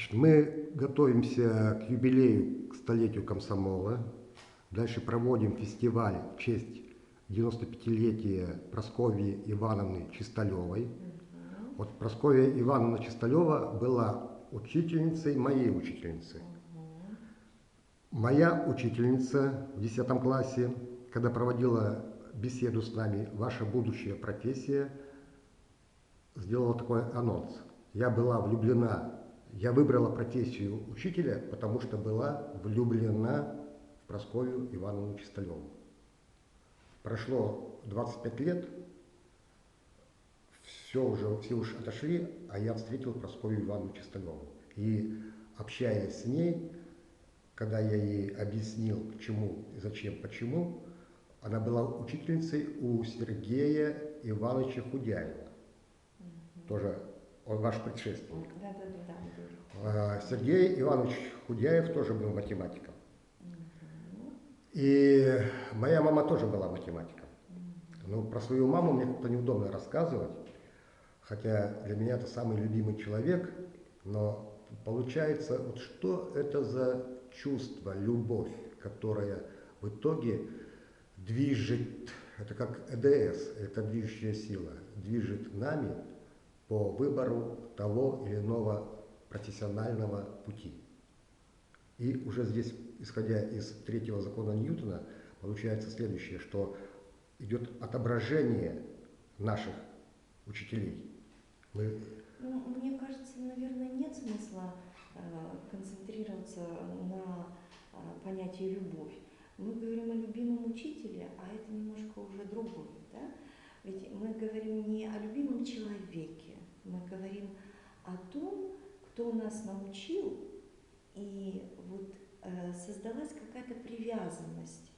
Значит, мы готовимся к юбилею, к столетию комсомола. Дальше проводим фестиваль в честь 95-летия Прасковьи Ивановны Чисталевой. Вот Прасковья Ивановна Чисталева была учительницей моей учительницы. Моя учительница в 10 классе, когда проводила беседу с нами «Ваша будущая профессия», сделала такой анонс. Я была влюблена, я выбрала профессию учителя, потому что была влюблена в Прасковью Ивановну Чисталеву. Прошло 25 лет, все уж отошли, а я встретил Прасковью Ивановну Чисталеву. И общаясь с ней, когда я ей объяснил, к чему, зачем, почему, она была учительницей у Сергея Ивановича Худяева. Тоже он ваш предшественник. Да. Сергей Иванович Худяев тоже был математиком. И моя мама тоже была математиком. Но про свою маму мне как-то неудобно рассказывать, хотя для меня это самый любимый человек, но получается, вот что это за чувство, любовь, которая в итоге движет, это как ЭДС, это движущая сила, движет нами по выбору того или иного профессионального пути. И уже здесь, исходя из третьего закона Ньютона, получается следующее, что идет отображение наших учителей. Мне кажется, наверное, нет смысла концентрироваться на понятии «любовь». Мы говорим о любимом учителе, а это немножко уже другое. Да? Ведь мы говорим не о любимом человеке, мы говорим о том, кто нас научил, и вот создалась какая-то привязанность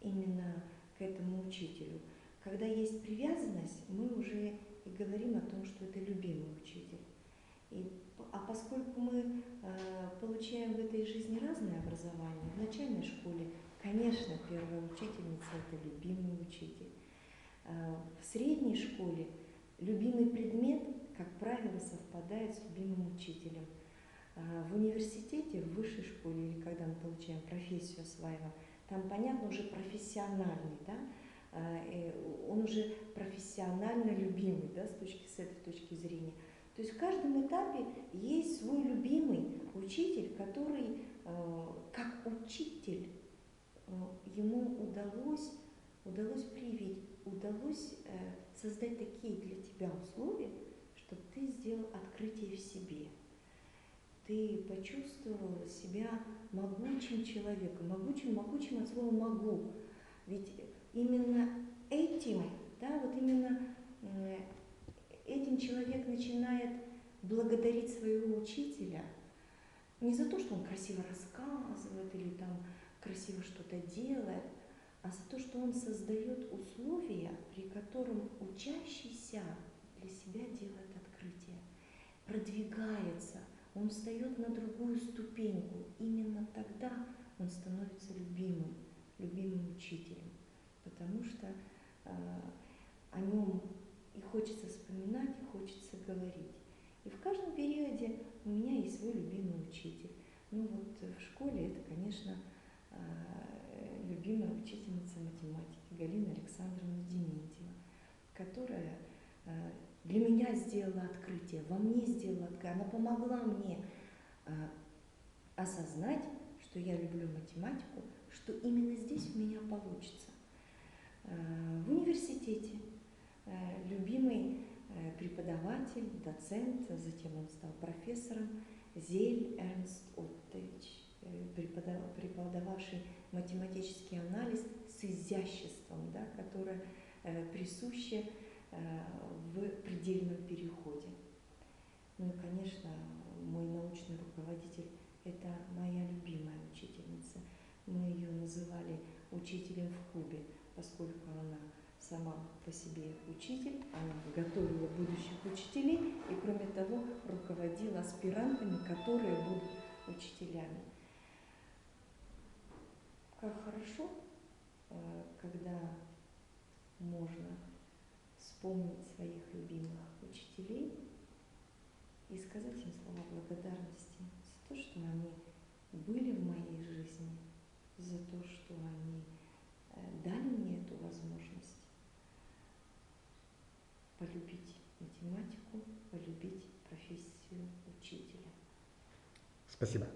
именно к этому учителю. Когда есть привязанность, мы уже и говорим о том, что это любимый учитель. А поскольку мы получаем в этой жизни разное образование, в начальной школе, конечно, первая учительница – это любимый учитель. В средней школе любимый предмет, как правило, совпадает с любимым учителем. В университете, в высшей школе, или когда мы получаем профессию осваиваем, там, понятно, уже профессиональный, да? Он уже профессионально любимый, да, с этой точки зрения. То есть в каждом этапе есть свой любимый учитель, который, как учитель, ему удалось привить, удалось создать такие для тебя условия, чтобы ты сделал открытие в себе. Ты почувствовал себя могучим человеком, могучим от слова «могу». Ведь именно этим, да, вот именно этим человек начинает благодарить своего учителя не за то, что он красиво рассказывает или там красиво что-то делает, а за то, что он создает условия, при котором учащийся для себя делает открытие, продвигается, он встает на другую ступеньку. Именно тогда он становится любимым учителем, потому что о нем и хочется вспоминать, и хочется говорить. И в каждом периоде у меня есть свой любимый учитель. Ну вот в школе это, конечно, любимая учительница математики Галина Александровна Дементьева, которая для меня сделала открытие, во мне сделала открытие. Она помогла мне осознать, что я люблю математику, что именно здесь у меня получится. В университете любимый преподаватель, доцент, затем он стал профессором, Зель Эрнст Оттович, преподававший математический анализ с изяществом, да, которое присуще в предельном переходе. Ну и, конечно, мой научный руководитель – это моя любимая учительница. Мы ее называли учителем в клубе, поскольку она сама по себе учитель, она готовила будущих учителей и, кроме того, руководила аспирантами, которые будут учителями. Как хорошо, когда можно вспомнить своих любимых учителей и сказать им слова благодарности, то, что они были в моей жизни, за то, что они дали мне эту возможность полюбить математику, полюбить профессию учителя. Спасибо.